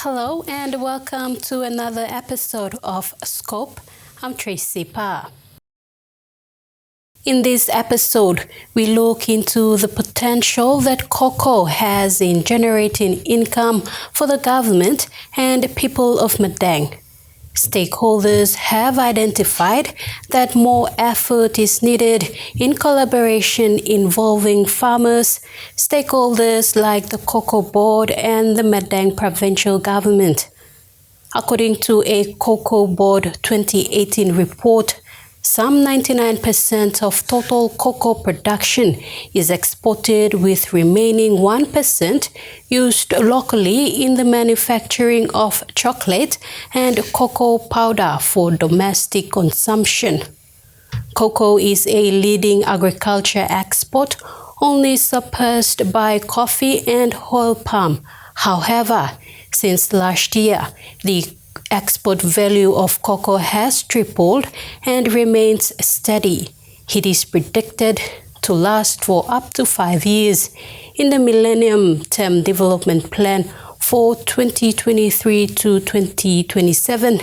Hello and welcome to another episode of Scope. I'm Tracy Pa. In this episode, we look into the potential that cocoa has in generating income for the government and the people of Madang. Stakeholders have identified that more effort is needed in collaboration involving farmers, stakeholders like the Cocoa Board and the Madang Provincial Government. According to a Cocoa Board 2018 report, some 99% of total cocoa production is exported, with remaining 1% used locally in the manufacturing of chocolate and cocoa powder for domestic consumption. Cocoa is a leading agriculture export, only surpassed by coffee and oil palm. However, since last year, the export value of cocoa has tripled and remains steady. It is predicted to last for up to 5 years. In the Millennium Term Development Plan for 2023 to 2027,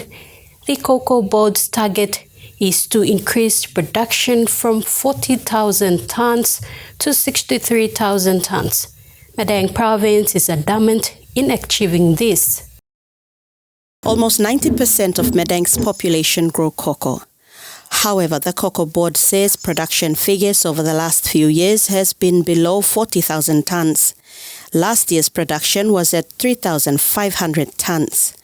the Cocoa Board's target is to increase production from 40,000 tons to 63,000 tons. Madang Province is adamant in achieving this. Almost 90% of Madang's population grow cocoa. However, the Cocoa Board says production figures over the last few years has been below 40,000 tons. Last year's production was at 3,500 tons.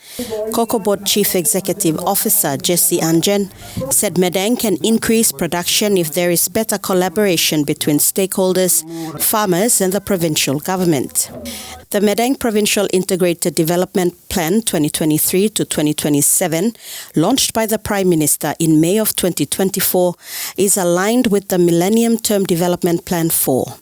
Cocoa Board Chief Executive Officer Jesse Anjan said Madang can increase production if there is better collaboration between stakeholders, farmers and the provincial government. The Madang Provincial Integrated Development Plan 2023 to 2027, launched by the Prime Minister in May of 2024, is aligned with the Millennium Term Development Plan 4.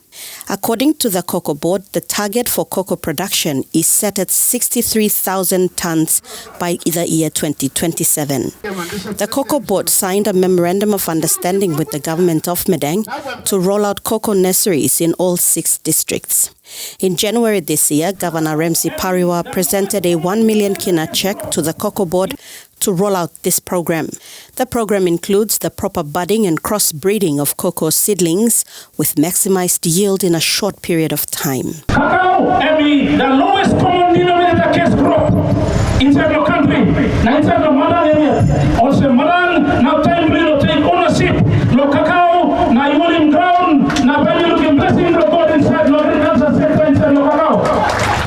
According to the Cocoa Board, the target for cocoa production is set at 63,000 tons by the year 2027. The Cocoa Board signed a Memorandum of Understanding with the Government of Madang to roll out cocoa nurseries in all 6 districts. In January this year, Governor Ramsey Pariwa presented a 1 million kina check to the Cocoa Board to roll out this program. The program includes the proper budding and crossbreeding of cocoa seedlings with maximized yield in a short period of time. Cacao, the lowest common denominator case crop inside the country, inside the Madang area. Also, Madang now time to take ownership. No cacao, now you want him ground, now when you look blessing the God inside the agriculture sector inside the cacao.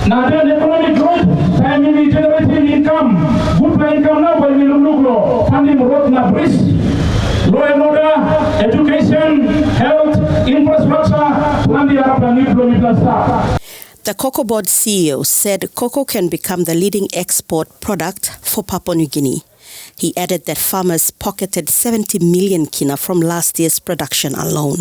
Now then economic growth, time we generating income, good income now, but we look funding road na bridge, law and order, education, health, infrastructure, plan the Arab new kilometer start. The Cocoa Board CEO said cocoa can become the leading export product for Papua New Guinea. He added that farmers pocketed 70 million kina from last year's production alone.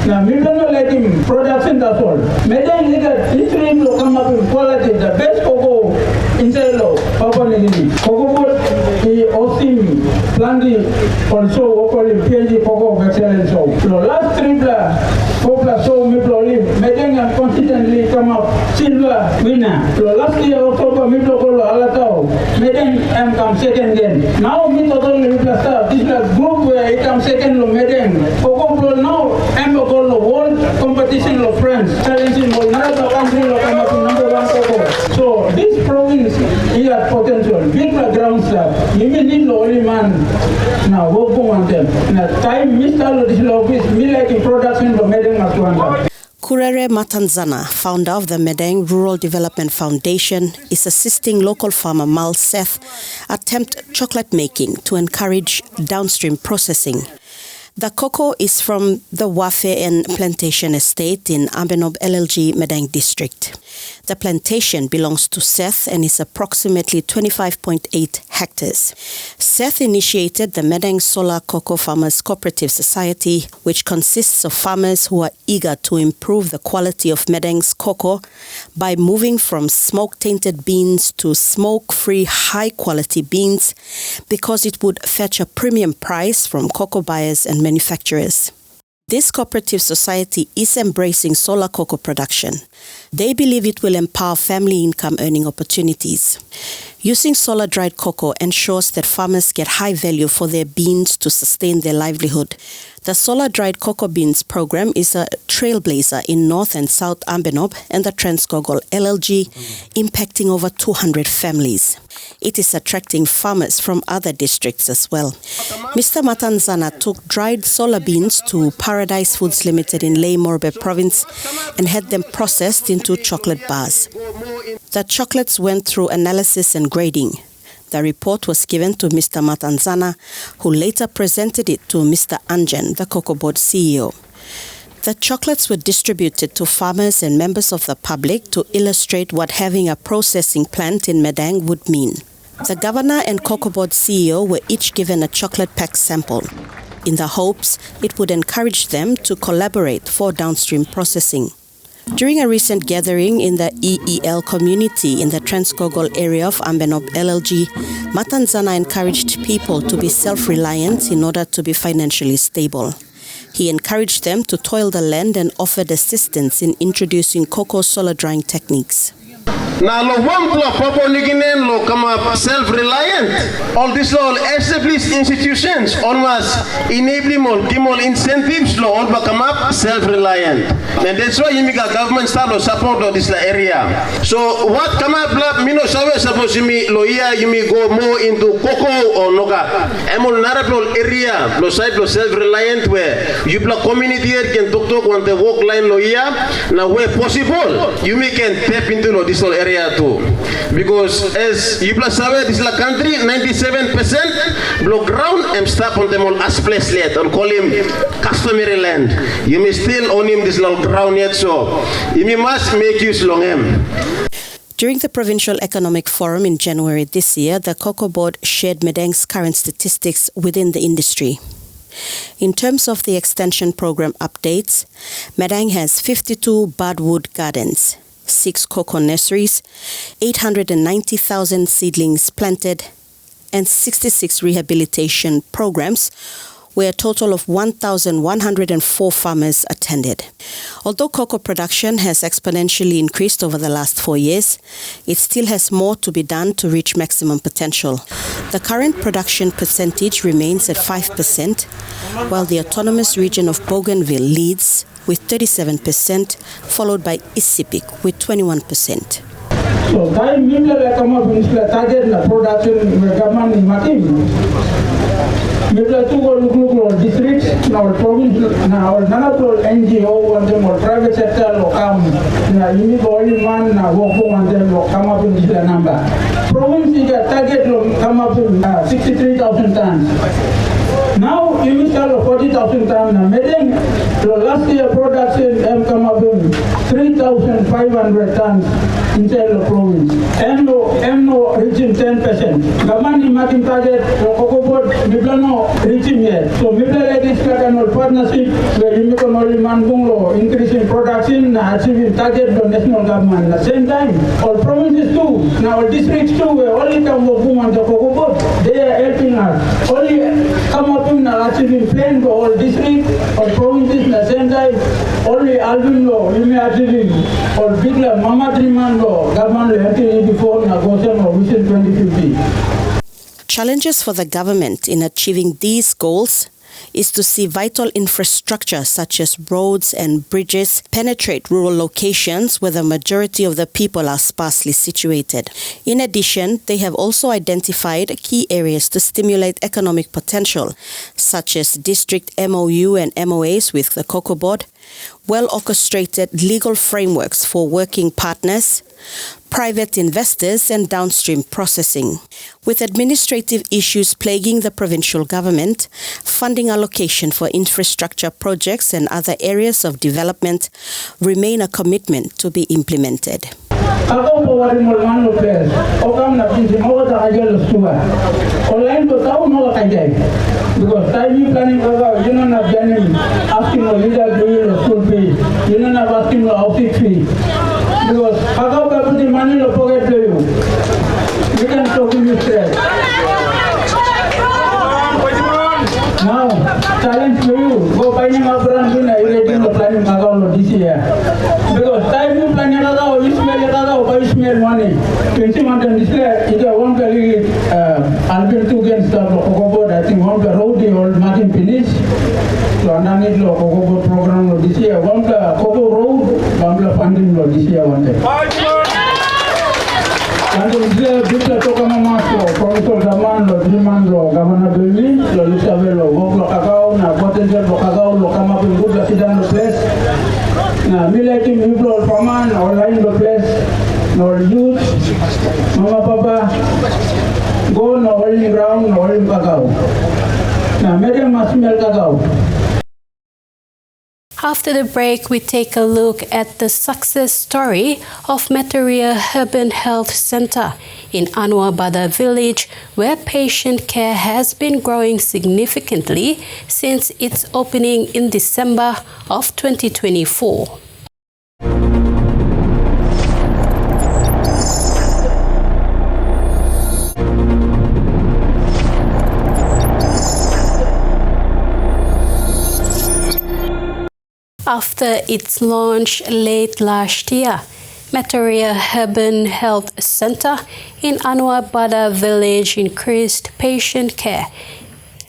Now, we don't know like him production that's all. Madang nigga literally will come up with quality, the best cocoa inside Papua New Guinea. Cocoa Board, he hosting planting also locally PhD cocoa of excellence. So last 3 plus so Madang and consistently come up silver winner. So last year October Midlo Alatao, Madang and come second again. Now Midlo start this group where it comes second Madang. Cocoa now I'm a goal of world competition of friends, challenging another country come up number 1 cocoa. So this province has potential, big ground stuff. You may need the only man now work on them. Now time Mr. this office me like in production for Madang as one. Kurere Matanzana, founder of the Madang Rural Development Foundation, is assisting local farmer Mal Seth attempt chocolate making to encourage downstream processing. The cocoa is from the Wafe and Plantation Estate in Ambenob LLG Madang District. The plantation belongs to Seth and is approximately 25.8 hectares. Seth initiated the Madang Solar Cocoa Farmers Cooperative Society, which consists of farmers who are eager to improve the quality of Madang's cocoa by moving from smoke-tainted beans to smoke-free high-quality beans, because it would fetch a premium price from cocoa buyers and manufacturers. This cooperative society is embracing solar cocoa production. They believe it will empower family income earning opportunities. Using solar-dried cocoa ensures that farmers get high value for their beans to sustain their livelihood. The solar-dried cocoa beans program is a trailblazer in North and South Ambanob and the Transkogol LLG, impacting over 200 families. It is attracting farmers from other districts as well. Mr. Matanzana took dried solar beans to Paradise Foods Limited in Madang Province and had them processed into chocolate bars. The chocolates went through analysis and grading. The report was given to Mr. Matanzana, who later presented it to Mr. Anjan, the Cocoa Board CEO. The chocolates were distributed to farmers and members of the public to illustrate what having a processing plant in Madang would mean. The governor and Cocoa Board CEO were each given a chocolate pack sample, in the hopes it would encourage them to collaborate for downstream processing. During a recent gathering in the EEL community in the Transkogol area of Ambanob LLG, Matanzana encouraged people to be self-reliant in order to be financially stable. He encouraged them to toil the land and offered assistance in introducing cocoa solar drying techniques. Now, lo wampla popo niginen lo kama self-reliant. All these all established institutions almost enabling all gimol incentives lo all become up self-reliant. And that's why you government start to support this area. So what come up la mino sawe suppose you me go more into cocoa or noga. Emol narapol area lo side lo self-reliant where you block community can talk on the walk line lo now where possible you can tap into this whole area too, because as you plus sabe this la country 97% block ground and stop on them all as place yet or call him customary land. You may still own him this long ground yet, so you must make use long him. During the Provincial Economic Forum in January this year, the Cocoa Board shared Madang's current statistics within the industry. In terms of the extension program updates, Madang has 52 budwood gardens, 6 cocoa nurseries, 890,000 seedlings planted, and 66 rehabilitation programs, where a total of 1,104 farmers attended. Although cocoa production has exponentially increased over the last 4 years, it still has more to be done to reach maximum potential. The current production percentage remains at 5%, while the autonomous region of Bougainville leads with 37%, followed by Isipik with 21%. So, time Madang Provincial target na production government in Matim. Madang two districts, now province, now another NGO, and then private sector will come. Now you need only one work and then will come up in this number. Province is a target will come up to 63,000 tons. Now, you will sell 40,000 tons. Madang, last year production come up in 3,500 tons inside the province. MNO reaching 10%. Government in Madang target, the Cocoa Board, Miblano reaching yet. So, Mibla is kind of partnership where you can only manbunglo increasing production, achieving target the national government. At the same time, all provinces too, now all districts too, where only come working on the Cocoa Board, they are helping us. Only come up in achieving plan for all districts or provinces at the same time, only Alvin law, we may achieving or bigger Mama Triman law, government helping before negotiation of Vision 2050. Challenges for the government in achieving these goals is to see vital infrastructure such as roads and bridges penetrate rural locations where the majority of the people are sparsely situated. In addition, they have also identified key areas to stimulate economic potential, such as district MOU and MOAs with the Cocoa Board, well-orchestrated legal frameworks for working partners, private investors and downstream processing. With administrative issues plaguing the provincial government, funding allocation for infrastructure projects and other areas of development remain a commitment to be implemented. Because time planning you don't have asking for legal school fee, you don't have asking for outfit fee. Because how can put the money in the pocket for you? You can talk to you straight. Now, challenge for you, go finding a brand lo planning kakao this year. Because time you plan kakao, you smell money. Twenty months this year, it one very Albert against the cocoa board. I think one the road the old Martin finish. So underneath lo cocoa board program lo this year. One the cocoa road, one funding lo this year one day. And the bigger Tokama Provincial Government, Demand, Governor Billy, Lisabello, Woglo Kakao, now potential Kakao, come up in good Lasidan the place. Now, Millennium Term Development Plan, online the place, no youth, Mama Papa, go no oil ground, no oil Kakao. Now, Madam must smell Kakao. After the break, we take a look at the success story of Mataria Urban Health Center in Anwar Bada village, where patient care has been growing significantly since its opening in December of 2024. After its launch late last year, Mataria Urban Health Center in Anwar Bada village increased patient care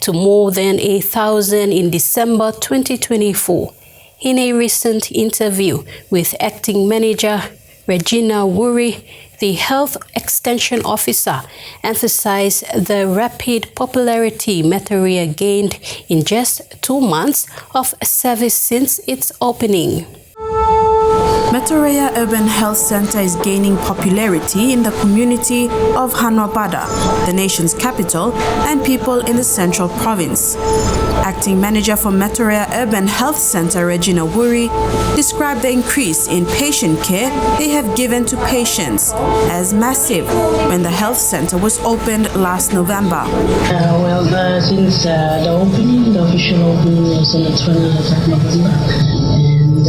to more than 1,000 in December 2024. In a recent interview with acting manager Regina Wuri, the health extension officer emphasized the rapid popularity Mataria gained in just 2 months of service since its opening. Mataria Urban Health Center is gaining popularity in the community of Anwar Bada, the nation's capital, and people in the Central Province. Acting manager for Mataria Urban Health Center, Regina Wuri, described the increase in patient care they have given to patients as massive when the health center was opened last November. Since the opening, the official opening was on the 20th of November, and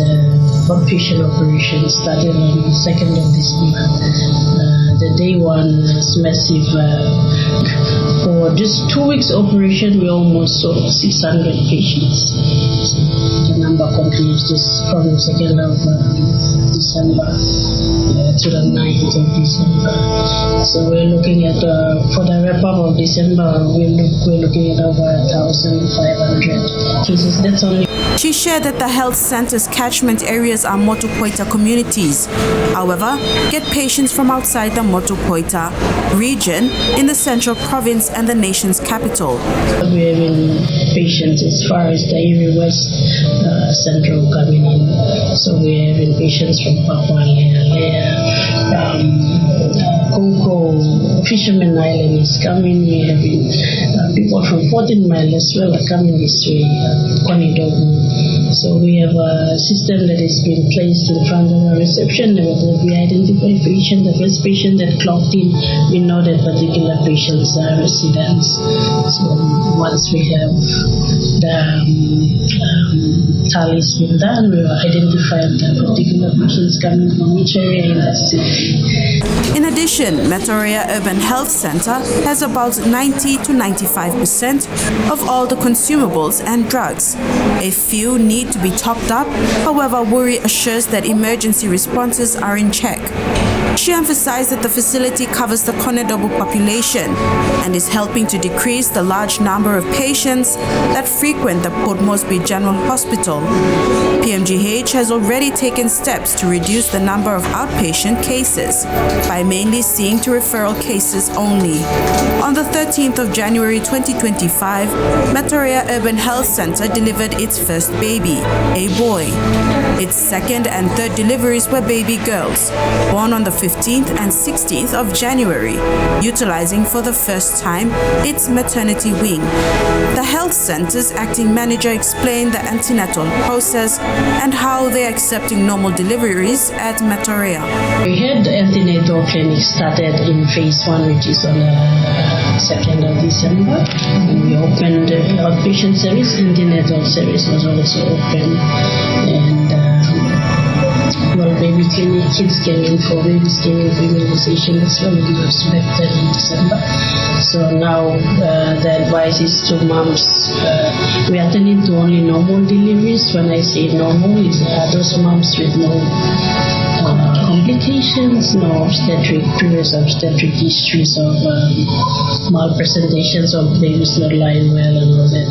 outpatient operations started on the 2nd of this month. The day one was massive. For just 2 weeks operation, we almost saw 600 patients. The number continues just from the 2nd of December to the 9th of December. So we're looking at, for the wrap-up of December, we're looking at over 1,500 cases. That's only. She shared that the health center's catchment areas are Motu Koita communities. However, get patients from outside the Motu Koita region in the Central Province and the nation's capital. We're having patients as far as the Erie West Central coming in. So we're having patients from Papua, Koko, Fisherman Island is coming. We're having people from 14 Mile as well are coming this way, Konidogu. So we have a system that is being placed in front of our reception. We identify patient, the first patient that clocked in, we know that particular patient's residence. So once we have the tallies been done, we will identify the particular patients coming from each area in the city. In addition, Mataria Urban Health Center has about 90 to 95% of all the consumables and drugs. A few need to be topped up, however, Wuri assures that emergency responses are in check. She emphasized that the facility covers the Konedobu population and is helping to decrease the large number of patients that frequent the Port Moresby General Hospital. PMGH has already taken steps to reduce the number of outpatient cases by mainly seeing to referral cases only. On the 13th of January 2025, Mataria Urban Health Center delivered its first baby, a boy. Its second and third deliveries were baby girls, born on the 15th and 16th of January, utilizing for the first time its maternity wing. The health center's acting manager explained the antenatal process and how they are accepting normal deliveries at Mataria. We had the antenatal clinic started in phase 1, which is on the 2nd of December. And we opened the outpatient service, antenatal service was also open. And baby kids came in for immunization as well, and was back then in December. So now the advice is to moms, we attend to only normal deliveries. When I say normal, is those moms with no complications, no previous obstetric histories of malpresentations of babies not lying well and all that,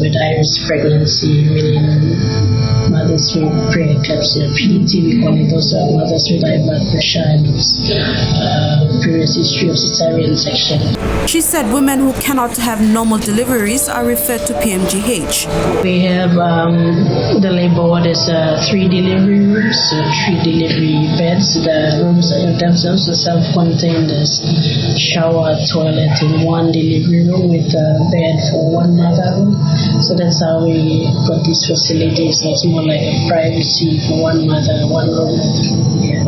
with high-risk pregnancy, meaning mothers with preeclampsia, PDT, we call it, those are mothers with high blood pressure and previous history of cesarean section. She said women who cannot have normal deliveries are referred to PMGH. We have the labor ward is 3 delivery rooms, 3 delivery beds. The rooms themselves are self-contained. There's shower, toilet in 1 delivery room with a bed for 1 mother room. So that's how we got these facilities. It's more like a privacy for 1 mother, 1 room. Yeah.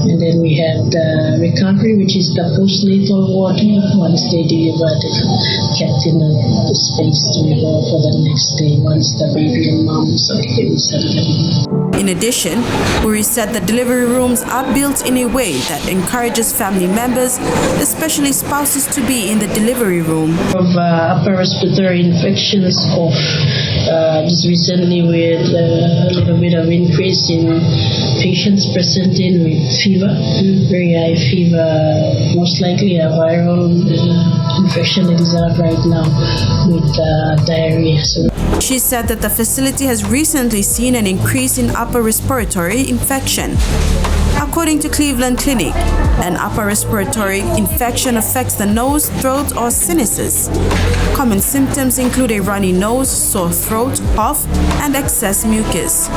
And then we have the recovery, which is the postnatal ward. Once they deliver, they're kept in a space to go for the next day once the baby and mom is okay, we send them. In addition, Uri said that delivery rooms are built in a way that encourages family members, especially spouses, to be in the delivery room. Of upper respiratory infections, cough. Just recently we had a little bit of increase in patients presenting with fever, very high fever, most likely a viral infection that is out right now with diarrhea. So she said that the facility has recently seen an increase in upper respiratory infection. According to Cleveland Clinic, an upper respiratory infection affects the nose, throat, or sinuses. Common symptoms include a runny nose, sore throat, cough, and excess mucus.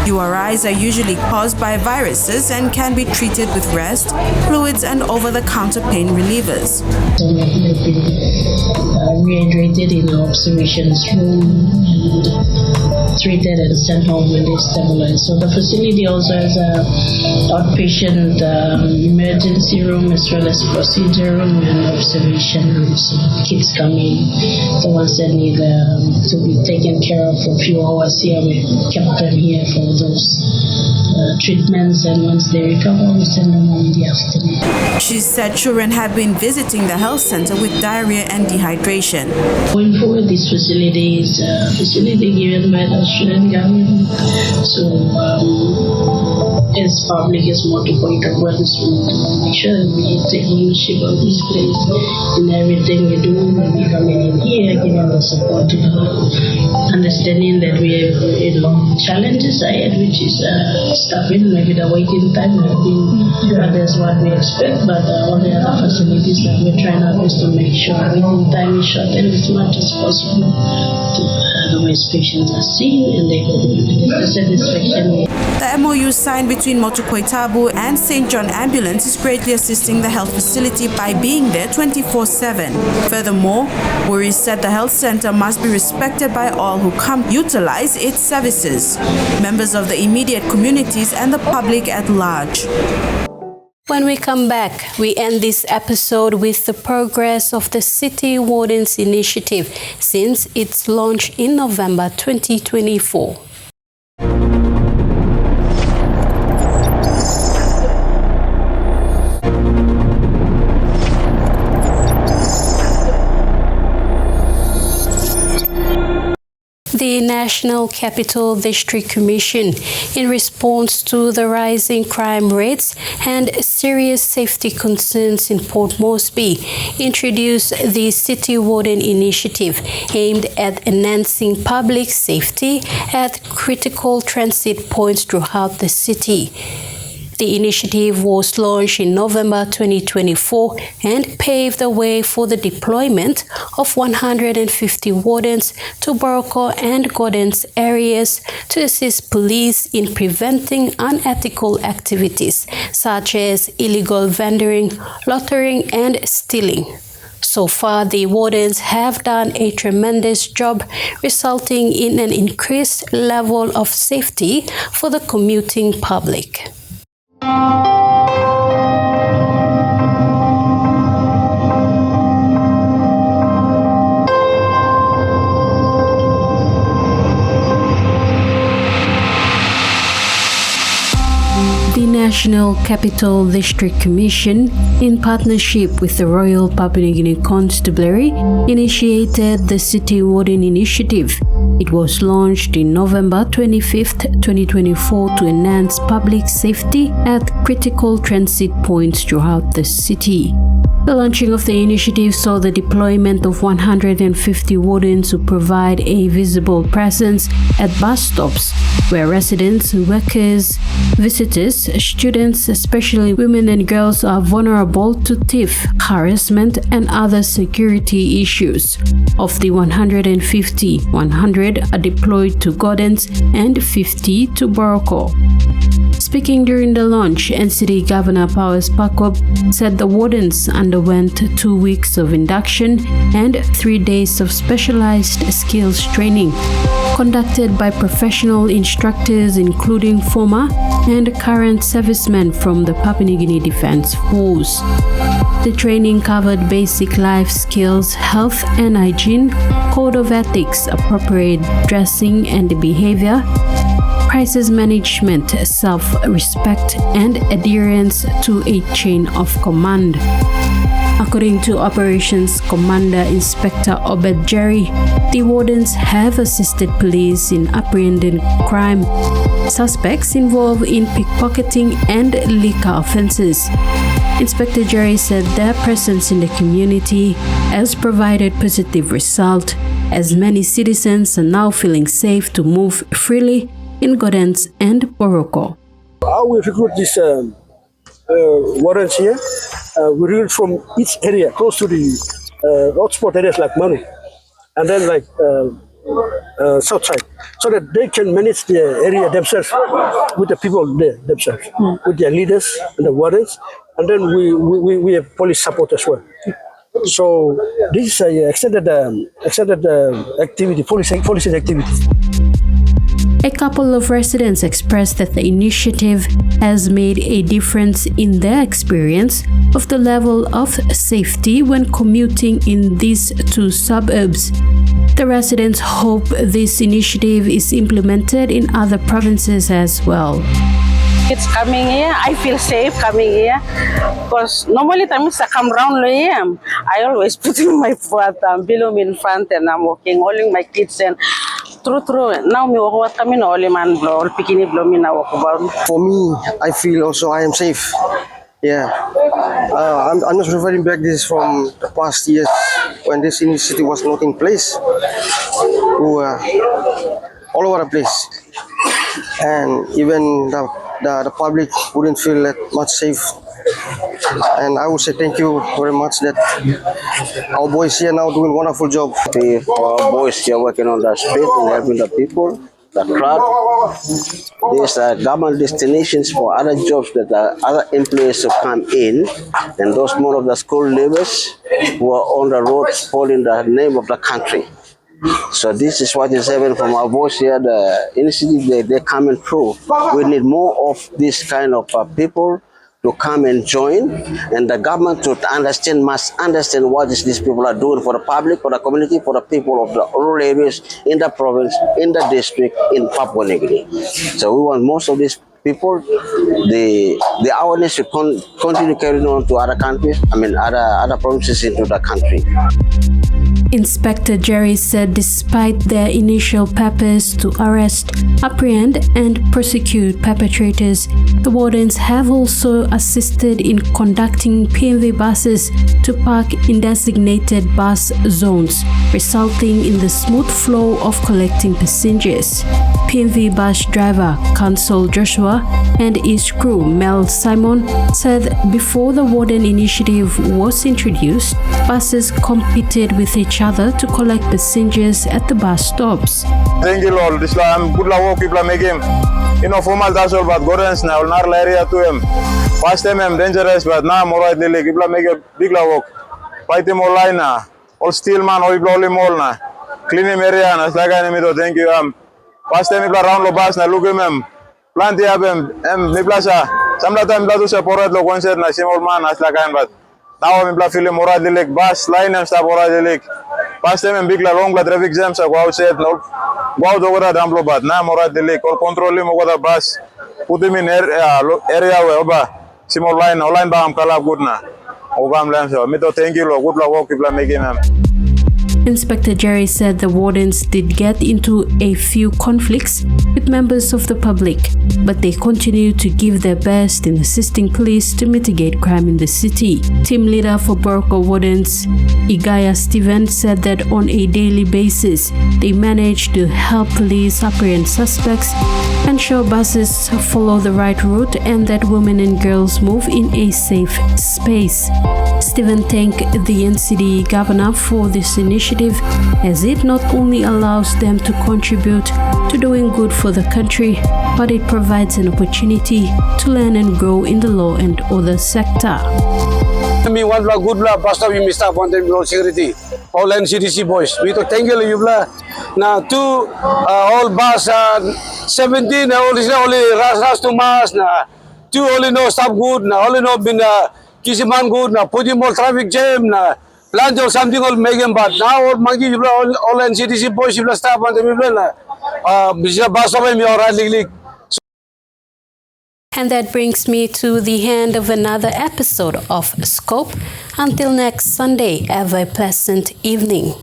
URIs are usually caused by viruses and can be treated with rest, fluids, and over-the-counter pain relievers. So they've been rehydrated in our observations room and treated and sent home when they stabilize. So the facility also has a outpatient emergency room as well as procedure room and observation room. So kids come in, the ones that need to be taken care of for a few hours here, we kept them here for those treatments, and once they recover, we send them home in the afternoon. She said children have been visiting the health center with diarrhea and dehydration. Going forward, this facility is a facility given by the Australian government. So as public as more to point of reference, we make sure that we take ownership of this place in everything we do. When we come in here, giving the support, understanding that we have challenges ahead, which is stopping maybe the waiting time have been others what we expect, but all the other facilities that we're trying our best to make sure waiting time is shortened as much as possible. Otherwise, patients are seen and they get the satisfaction. The MOU signed between Motukoitabu and St. John Ambulance is greatly assisting the health facility by being there 24/7. Furthermore, Wuri said the health center must be respected by all who come utilize its services, members of the immediate communities and the public at large. When we come back, we end this episode with the progress of the City Wardens Initiative since its launch in November 2024. The National Capital District Commission, in response to the rising crime rates and serious safety concerns in Port Moresby, introduced the City Warden Initiative aimed at enhancing public safety at critical transit points throughout the city. The initiative was launched in November 2024 and paved the way for the deployment of 150 wardens to Boroko and Gordon's areas to assist police in preventing unethical activities such as illegal vendoring, loitering, and stealing. So far, the wardens have done a tremendous job, resulting in an increased level of safety for the commuting public. National Capital District Commission, in partnership with the Royal Papua New Guinea Constabulary, initiated the City Warden Initiative. It was launched in November 25, 2024 to enhance public safety at critical transit points throughout the city. The launching of the initiative saw the deployment of 150 wardens who provide a visible presence at bus stops where residents, workers, visitors, students, especially women and girls, are vulnerable to theft, harassment, and other security issues. Of the 150, 100 are deployed to Gordons and 50 to Boroko. Speaking during the launch, NCD Governor Powers Pakob said the wardens underwent 2 weeks of induction and 3 days of specialized skills training, conducted by professional instructors including former and current servicemen from the Papua New Guinea Defence Force. The training covered basic life skills, health and hygiene, code of ethics, appropriate dressing and behavior, crisis management, self-respect, and adherence to a chain of command. According to Operations Commander Inspector Obed Jerry, the wardens have assisted police in apprehending crime suspects involved in pickpocketing and liquor offences. Inspector Jerry said their presence in the community has provided positive result, as many citizens are now feeling safe to move freely in Gordons and Boroko. How we recruit these wardens here? We recruit from each area close to the hotspot areas like Manu and then like south side, so that they can manage the area themselves with the people there themselves, with their leaders and the wardens, and then we have police support as well. So this is a extended activity, policing activity. A couple of residents expressed that the initiative has made a difference in their experience of the level of safety when commuting in these two suburbs. The residents hope this initiative is implemented in other provinces as well. It's coming here. I feel safe coming here because normally times I come round here, I always put my foot below me in front and I'm walking, holding my kids and true. Now me walk coming only man blow, bikini blow me now walk about. For me, I feel also I am safe. Yeah, I'm just referring back this from the past years when this initiative was not in place. We were all over the place, and even the public wouldn't feel that much safe. And I would say thank you very much that our boys here now doing a wonderful job. Our boys here working on the street and helping the people, the crowd. These are government destinations for other jobs that other employees to come in, and those more of the school laborers who are on the road calling the name of the country. So this is what is happening from our boys here, the initiative they're coming through. We need more of this kind of people to come and join, and the government must understand what these people are doing for the public, for the community, for the people of the rural areas in the province, in the district, in Papua New Guinea. So we want most of these people, the awareness should continue carrying on to other countries, other provinces into the country. Inspector Jerry said despite their initial purpose to arrest, apprehend, and prosecute perpetrators, the wardens have also assisted in conducting PMV buses to park in designated bus zones, resulting in the smooth flow of collecting passengers. PMV bus driver Council Joshua and his crew Mel Simon said before the warden initiative was introduced, buses competed with each other to collect passengers at the bus stops. Thank you, Lord. Islam, good luck, people making. Formal that's all, but Gordons now, not area to him. First time I'm dangerous, but now more right, people make a big walk. Fight him all line now. All steel man, all people only more now. Clean him area, and it's like I need thank you. First time people around the bus now, look him. Plant the abem, Niplasa. Some time that was a poor look one said, National man, as like I am, but now I'm feeling more at the lake, bus, line and stop over the lake. Past time and big long traffic jams, I go outside, no, go out over the Dumplo, but now more at the lake, or control him over the bus. put him in area where oba simol line ba am kala good na. Ogam lam so. Me to thank you lo good la work people making am. Inspector Jerry said the wardens did get into a few conflicts with members of the public, but they continue to give their best in assisting police to mitigate crime in the city. Team leader for Boroko Wardens, Igaya Steven, said that on a daily basis, they manage to help police apprehend suspects, ensure buses follow the right route, and that women and girls move in a safe space. Steven thanked the NCD governor for this initiative, as it not only allows them to contribute to doing good for the country, but it provides an opportunity to learn and grow in the law and other sector. Me one bla good bla pastor we missed up on the security. All NCDC boys. We to thank you bla. Now two all bus 17 only ras to mass na two only no stop good na only no been kisiman good na put him all traffic jam na plan or something all make him but now all monkey all NCDC boys you stop on the people na bus of me or And that brings me to the end of another episode of Scope. Until next Sunday, have a pleasant evening.